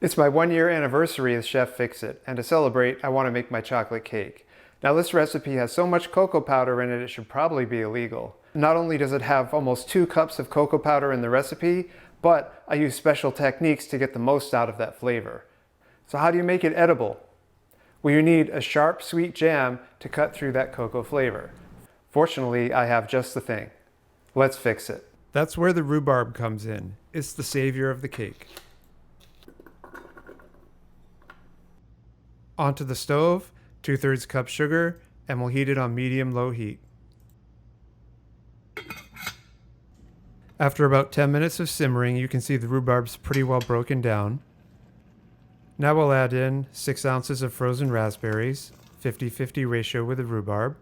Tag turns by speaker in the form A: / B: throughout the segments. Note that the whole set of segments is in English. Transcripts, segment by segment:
A: It's my 1-year anniversary as Chef Fix-It, and to celebrate, I want to make my chocolate cake. Now this recipe has so much cocoa powder in it, it should probably be illegal. Not only does it have almost 2 cups of cocoa powder in the recipe, but I use special techniques to get the most out of that flavor. So how do you make it edible? Well, you need a sharp, sweet jam to cut through that cocoa flavor. Fortunately, I have just the thing. Let's fix it. That's where the rhubarb comes in. It's the savior of the cake. Onto the stove, 2/3 cup sugar, and we'll heat it on medium-low heat. After about 10 minutes of simmering, you can see the rhubarb's pretty well broken down. Now we'll add in 6 ounces of frozen raspberries, 50-50 ratio with the rhubarb,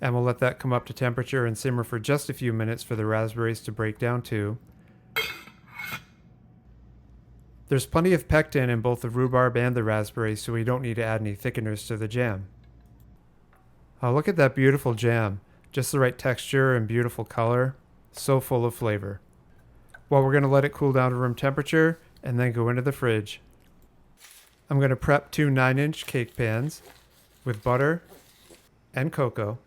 A: and we'll let that come up to temperature and simmer for just a few minutes for the raspberries to break down too. There's plenty of pectin in both the rhubarb and the raspberries, so we don't need to add any thickeners to the jam. Oh, look at that beautiful jam. Just the right texture and beautiful color. So full of flavor. Well, we're going to let it cool down to room temperature and then go into the fridge. I'm going to prep 2 9-inch cake pans with butter and cocoa.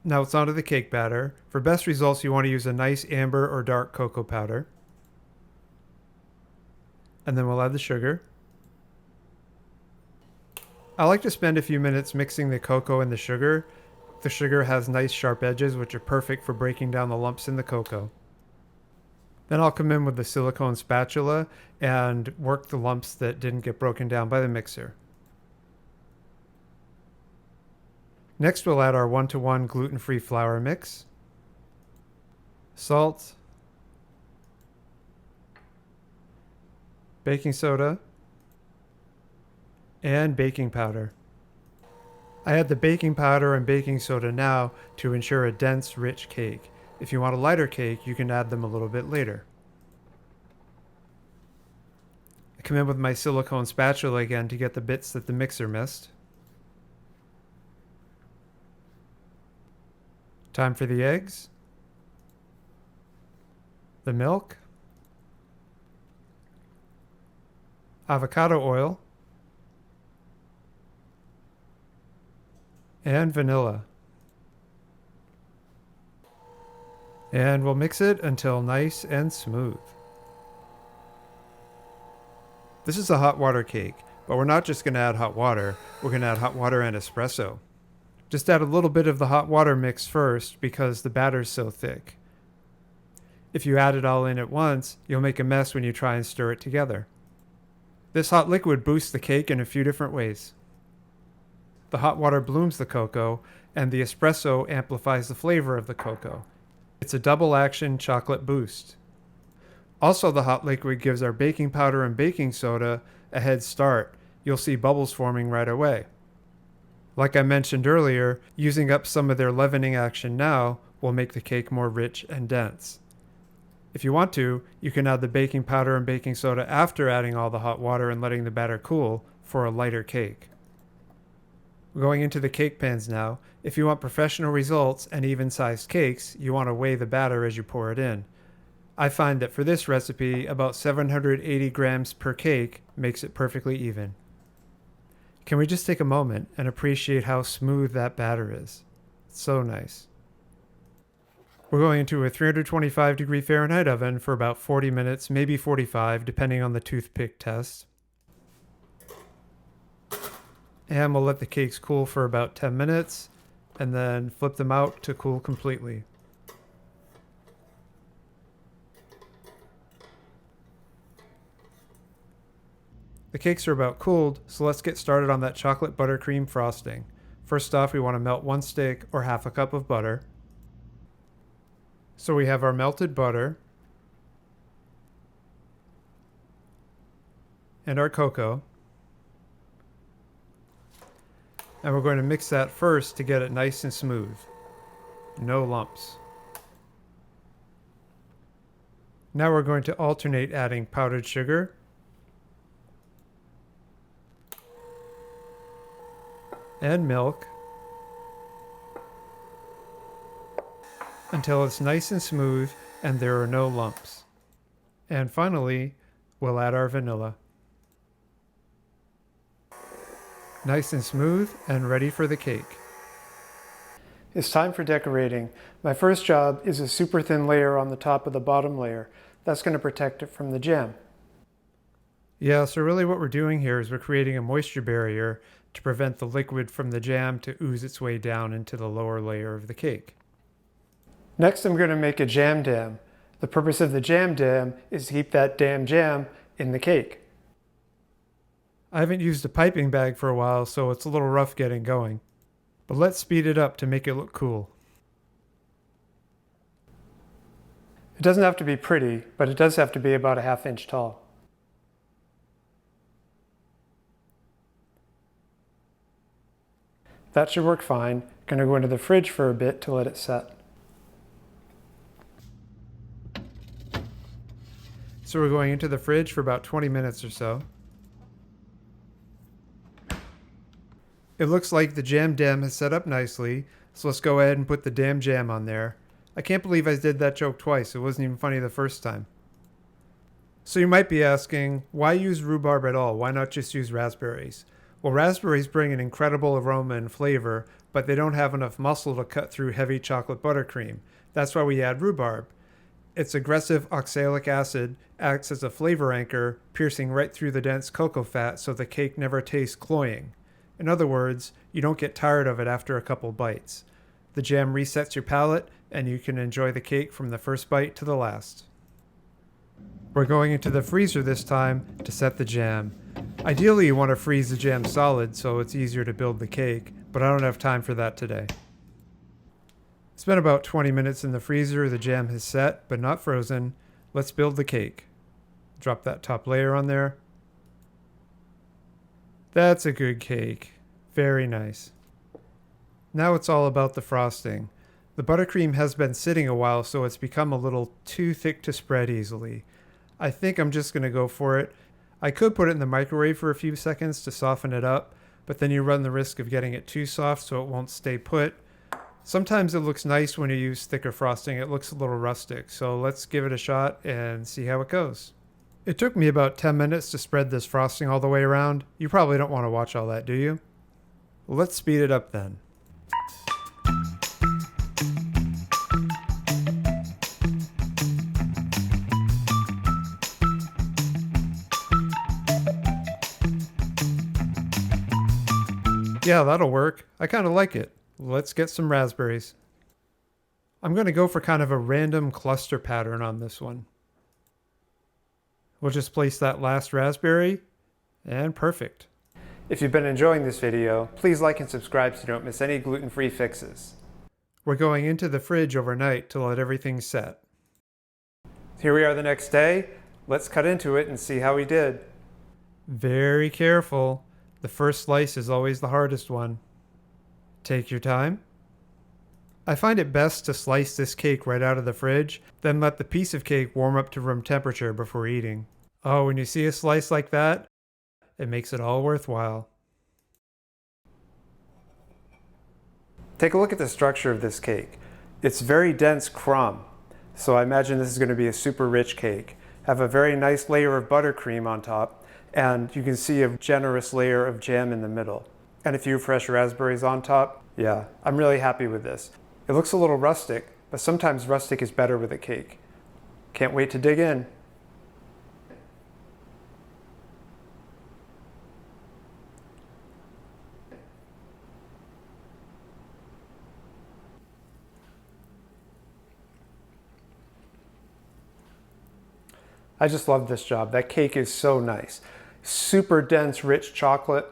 A: Now it's onto the cake batter. For best results, you want to use a nice amber or dark cocoa powder. And then we'll add the sugar. I like to spend a few minutes mixing the cocoa and the sugar. The sugar has nice sharp edges, which are perfect for breaking down the lumps in the cocoa. Then I'll come in with the silicone spatula and work the lumps that didn't get broken down by the mixer. Next, we'll add our 1-to-1 gluten-free flour mix, salt, baking soda, and baking powder. I add the baking powder and baking soda now to ensure a dense, rich cake. If you want a lighter cake, you can add them a little bit later. I come in with my silicone spatula again to get the bits that the mixer missed. Time for the eggs, the milk, avocado oil, and vanilla. And we'll mix it until nice and smooth. This is a hot water cake, but we're not just going to add hot water, we're going to add hot water and espresso. Just add a little bit of the hot water mix first because the batter's so thick. If you add it all in at once, you'll make a mess when you try and stir it together. This hot liquid boosts the cake in a few different ways. The hot water blooms the cocoa, and the espresso amplifies the flavor of the cocoa. It's a double action chocolate boost. Also, the hot liquid gives our baking powder and baking soda a head start. You'll see bubbles forming right away. Like I mentioned earlier, using up some of their leavening action now will make the cake more rich and dense. If you want to, you can add the baking powder and baking soda after adding all the hot water and letting the batter cool for a lighter cake. Going into the cake pans now. If you want professional results and even-sized cakes, you want to weigh the batter as you pour it in. I find that for this recipe, about 780 grams per cake makes it perfectly even. Can we just take a moment and appreciate how smooth that batter is? It's so nice. We're going into a 325-degree Fahrenheit oven for about 40 minutes, maybe 45, depending on the toothpick test. And we'll let the cakes cool for about 10 minutes, and then flip them out to cool completely. The cakes are about cooled, so let's get started on that chocolate buttercream frosting. First off, we want to melt 1 stick or half a cup of butter. So we have our melted butter and our cocoa. And we're going to mix that first to get it nice and smooth. No lumps. Now we're going to alternate adding powdered sugar and milk until it's nice and smooth and there are no lumps. And finally, we'll add our vanilla. Nice and smooth and ready for the cake. It's time for decorating. My first job is a super thin layer on the top of the bottom layer. That's going to protect it from the jam. Yeah, so really what we're doing here is we're creating a moisture barrier to prevent the liquid from the jam to ooze its way down into the lower layer of the cake. Next, I'm going to make a jam dam. The purpose of the jam dam is to keep that damn jam in the cake. I haven't used a piping bag for a while, so it's a little rough getting going. But let's speed it up to make it look cool. It doesn't have to be pretty, but it does have to be about a ½ inch tall. That should work fine. Going to go into the fridge for a bit to let it set. So we're going into the fridge for about 20 minutes or so. It looks like the jam dam has set up nicely, so let's go ahead and put the damn jam on there. I can't believe I did that joke twice. It wasn't even funny the first time. So you might be asking, why use rhubarb at all? Why not just use raspberries? Well, raspberries bring an incredible aroma and flavor, but they don't have enough muscle to cut through heavy chocolate buttercream. That's why we add rhubarb. Its aggressive oxalic acid acts as a flavor anchor, piercing right through the dense cocoa fat so the cake never tastes cloying. In other words, you don't get tired of it after a couple bites. The jam resets your palate, and you can enjoy the cake from the first bite to the last. We're going into the freezer this time to set the jam. Ideally, you want to freeze the jam solid so it's easier to build the cake, but I don't have time for that today. It's been about 20 minutes in the freezer. The jam has set, but not frozen. Let's build the cake. Drop that top layer on there. That's a good cake. Very nice. Now it's all about the frosting. The buttercream has been sitting a while, so it's become a little too thick to spread easily. I think I'm just going to go for it. I could put it in the microwave for a few seconds to soften it up, but then you run the risk of getting it too soft so it won't stay put. Sometimes it looks nice when you use thicker frosting. It looks a little rustic, so let's give it a shot and see how it goes. It took me about 10 minutes to spread this frosting all the way around. You probably don't want to watch all that, do you? Well, let's speed it up then. Yeah, that'll work. I kind of like it. Let's get some raspberries. I'm going to go for kind of a random cluster pattern on this one. We'll just place that last raspberry, and perfect. If you've been enjoying this video, please like and subscribe so you don't miss any gluten-free fixes. We're going into the fridge overnight to let everything set. Here we are the next day. Let's cut into it and see how we did. Very careful. The first slice is always the hardest one. Take your time. I find it best to slice this cake right out of the fridge, then let the piece of cake warm up to room temperature before eating. Oh, when you see a slice like that, it makes it all worthwhile. Take a look at the structure of this cake. It's very dense crumb, so I imagine this is going to be a super rich cake. Have a very nice layer of buttercream on top, and you can see a generous layer of jam in the middle. And a few fresh raspberries on top. Yeah, I'm really happy with this. It looks a little rustic, but sometimes rustic is better with a cake. Can't wait to dig in. I just love this job. That cake is so nice. Super dense, rich chocolate,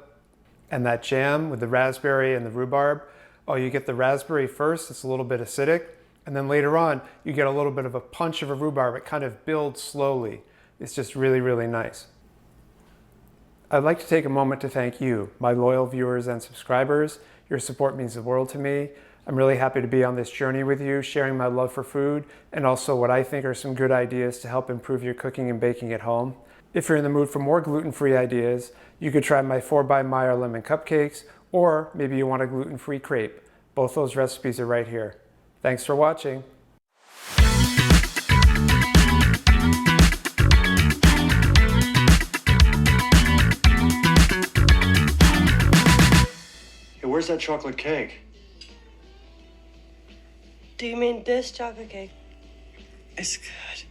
A: and that jam with the raspberry and the rhubarb. Oh, you get the raspberry first, it's a little bit acidic, and then later on, you get a little bit of a punch of a rhubarb. It kind of builds slowly. It's just really, really nice. I'd like to take a moment to thank you, my loyal viewers and subscribers. Your support means the world to me. I'm really happy to be on this journey with you, sharing my love for food and also what I think are some good ideas to help improve your cooking and baking at home. If you're in the mood for more gluten-free ideas, you could try my 4x Meyer lemon cupcakes, or maybe you want a gluten-free crepe. Both those recipes are right here. Thanks for watching.
B: where's that chocolate cake?
C: Do you mean this chocolate cake?
D: It's good.